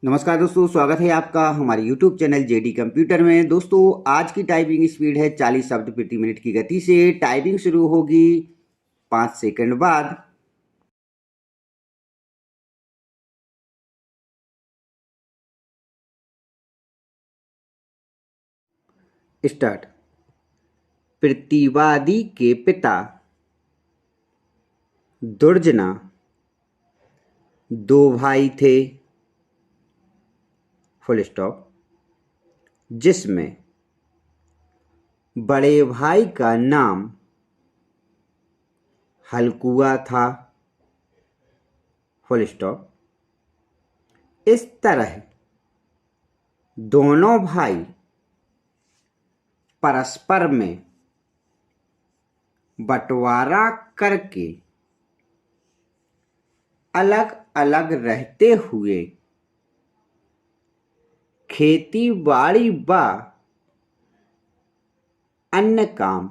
नमस्कार दोस्तों, स्वागत है आपका हमारे YouTube चैनल जेडी कंप्यूटर में। दोस्तों, आज की टाइपिंग स्पीड है 40 शब्द प्रति मिनट की गति से। टाइपिंग शुरू होगी 5 सेकंड बाद। स्टार्ट। प्रतिवादी के पिता दुर्जना 2 भाई थे, फुल स्टॉप, जिसमें बड़े भाई का नाम हलकुआ था, फुल स्टॉप। इस तरह दोनों भाई परस्पर में बंटवारा करके अलग अलग रहते हुए खेती बाड़ी व अन्य काम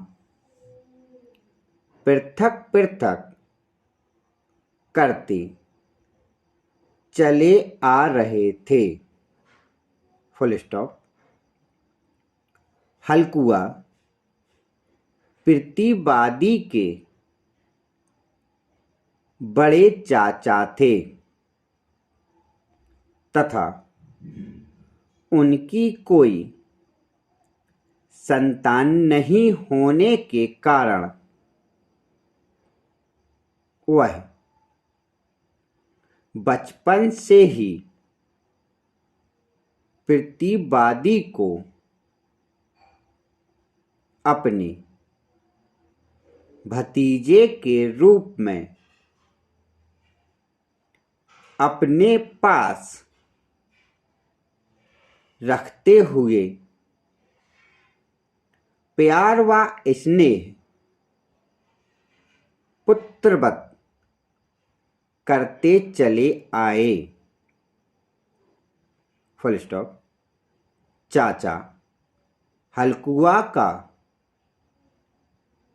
पृथक पृथक करते चले आ रहे थे, फुल स्टॉप। हलकुआ प्रतिवादी के बड़े चाचा थे तथा उनकी कोई संतान नहीं होने के कारण वह बचपन से ही प्रतिवादी को अपने भतीजे के रूप में अपने पास रखते हुए प्यार व स्नेह पुत्रवत करते चले आए, फुल स्टॉप। चाचा हलकुआ का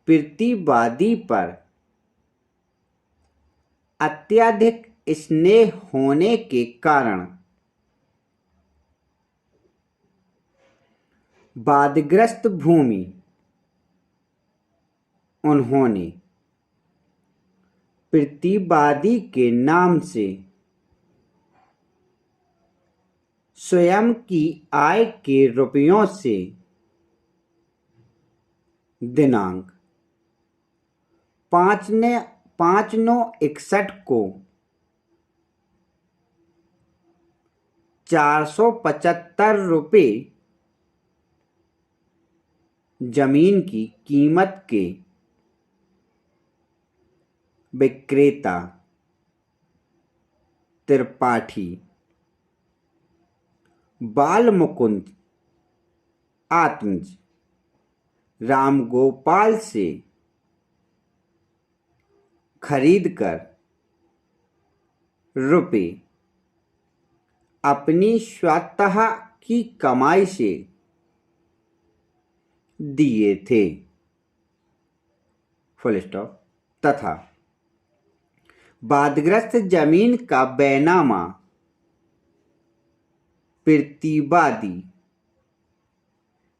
प्रतिवादी पर अत्यधिक स्नेह होने के कारण बाढ़ग्रस्त भूमि उन्होंने प्रतिवादी के नाम से स्वयं की आय के रुपयों से दिनांक 5/9/61 को 475 रुपये जमीन की कीमत के विक्रेता त्रिपाठी बालमुकुंद आत्मज रामगोपाल से खरीदकर रुपये अपनी स्वतः की कमाई से दिए थे, फुल स्टॉप। तथा बाढ़ग्रस्त जमीन का बैनामा प्रतिवादी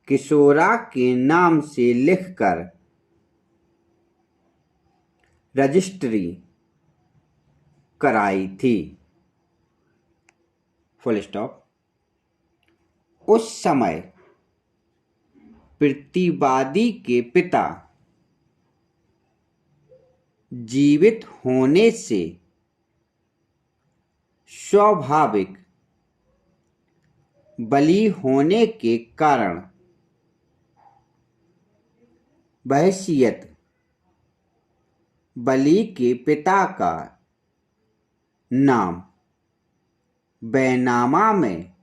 किशोरा के नाम से लिखकर रजिस्ट्री कराई थी, फुल स्टॉप। उस समय प्रतिवादी के पिता जीवित होने से स्वाभाविक बली होने के कारण बहैसियत बली के पिता का नाम बैनामा में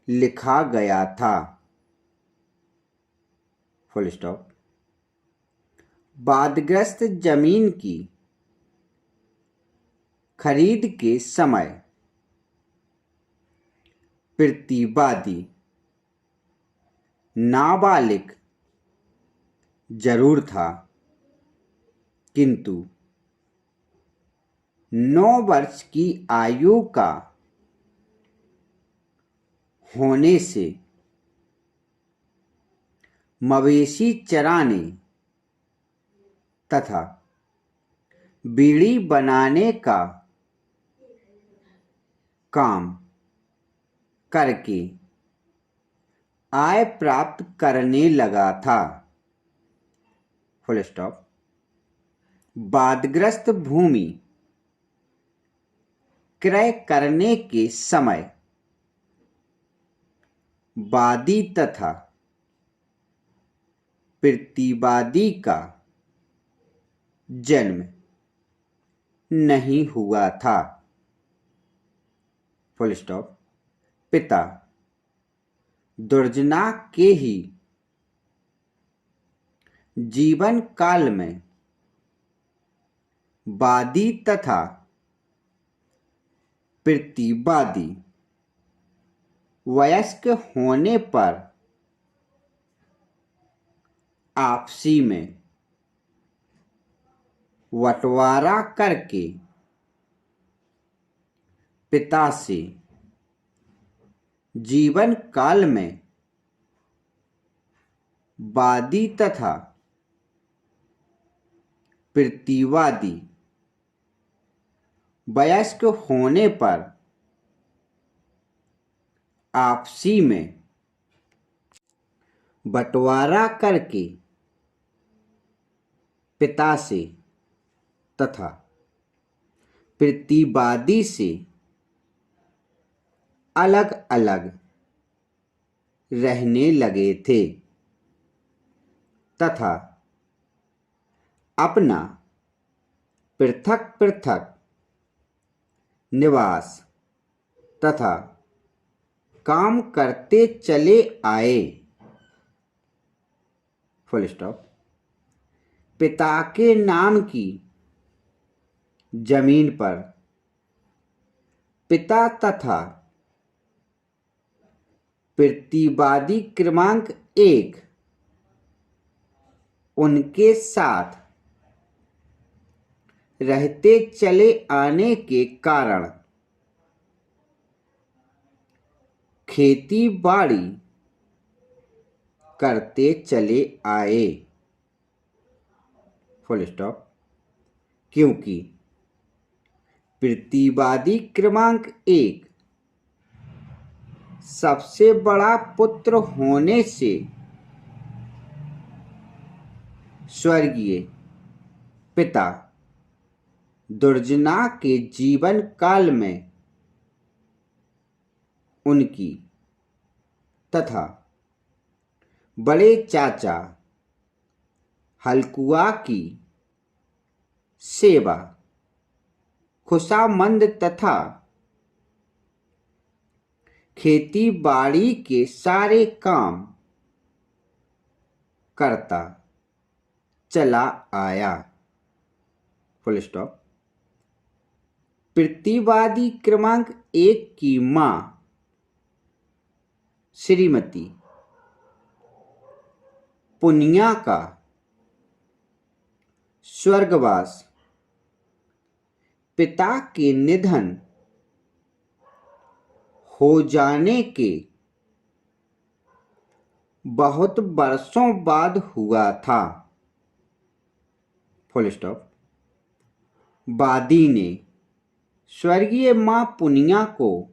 लिखा गया था, फुल स्टॉप। बाढ़ग्रस्त जमीन की खरीद के समय प्रतिवादी नाबालिग जरूर था, किंतु 9 वर्ष की आयु का होने से मवेशी चराने तथा बीड़ी बनाने का काम करके आय प्राप्त करने लगा था। Full stop. बाढ़ग्रस्त भूमि क्रय करने के समय वादी तथा प्रतिवादी का जन्म नहीं हुआ था। Full stop. पिता दुर्जना के ही जीवन काल में वादी तथा प्रतिवादी वयस्क होने पर आपसी में बंटवारा करके पिता से जीवन काल में वादी तथा प्रतिवादी वयस्क होने पर आपसी में बंटवारा करके पिता से तथा प्रतिवादी से अलग अलग रहने लगे थे तथा अपना पृथक पृथक निवास तथा काम करते चले आए। Full stop. पिता के नाम की जमीन पर पिता तथा प्रतिवादी क्रमांक 1 उनके साथ रहते चले आने के कारण खेती बाड़ी करते चले आए। Full stop. क्योंकि प्रतिवादी क्रमांक 1 सबसे बड़ा पुत्र होने से स्वर्गीय पिता दुर्जना के जीवन काल में उनकी तथा बड़े चाचा हलकुआ की सेवा खुशामंद तथा खेती बाड़ी के सारे काम करता चला आया। Full stop. प्रतिवादी क्रमांक 1 की मां श्रीमती पुनिया का स्वर्गवास पिता के निधन हो जाने के बहुत वर्षों बाद हुआ था। Full stop. वादी ने स्वर्गीय मां पुनिया को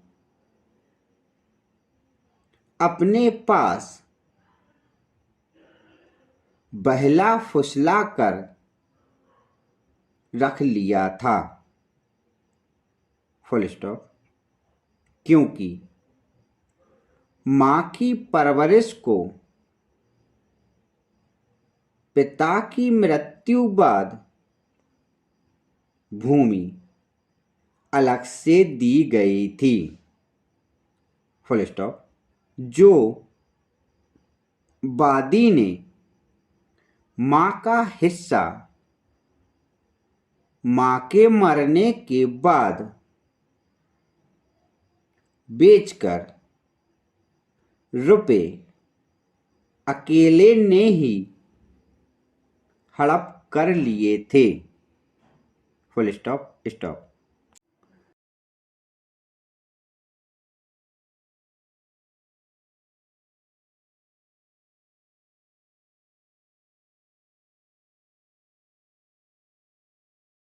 अपने पास बहला फुसला कर रख लिया था। Full stop. क्योंकि मां की परवरिश को पिता की मृत्यु बाद भूमि अलग से दी गई थी। Full stop. जो वादी ने मां का हिस्सा मां के मरने के बाद बेचकर रुपए अकेले ने ही हड़प कर लिए थे। Full stop. स्टॉप।